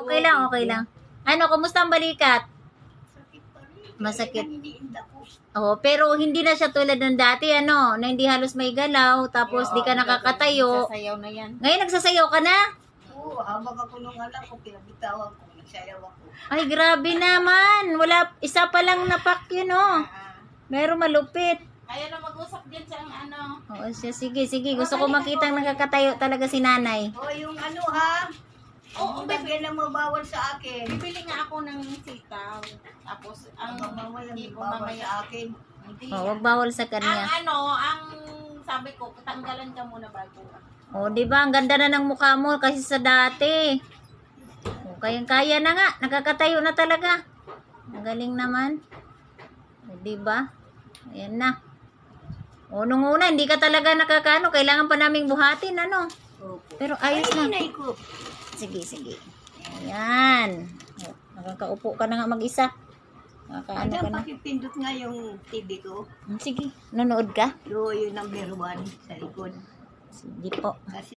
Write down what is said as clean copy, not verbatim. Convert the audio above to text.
Okay lang, okay lang. Ano, kumusta ang balikat? Sakit pa rin. Masakit. Naniniinda ko. Oh, pero hindi na siya tulad ng dati, ano, na hindi halos may galaw, tapos di ka nakakatayo. Sasayaw na yan. Ngayon, nagsasayaw ka na? Oo, habang ako nung anak ko, pinabitawan ko, nagsayaw ako. Ay, grabe naman. Wala, isa pa lang napak yun, oh. Pero malupit. Kaya na mag-usap din sa ano. Oo, siya, sige, sige. Gusto ko makita nakakatayo talaga si nanay. O, yung ano ha? Oo, Yung bagay na mabawal sa akin. Bibili nga ako ng sitaw. Tapos, ang Mamaya, hindi ko bawal mamaya. sa akin. Hindi. Oh, wag bawal sa Ang kanya. ang sabi ko, tanggalan ka muna bago. Oh, di ba? Ang ganda na ng mukha mo kasi sa dati. Oh, kayang-kaya na nga. Nakakatayo na talaga. Ang galing naman. Oh, di ba? Ayan na. O, nung una, hindi ka talaga nakakano. Kailangan pa naming buhatin, ano? Opo. Pero ayos na. Inay ko. Sige, sige. Ayan. O, nakakaupo ka na nga mag-isa. Nakakaano ka Ano na. pakipindot nga yung TV ko. Sige, nanood ka? Yung number 1 sa likod. Sige po. Kasi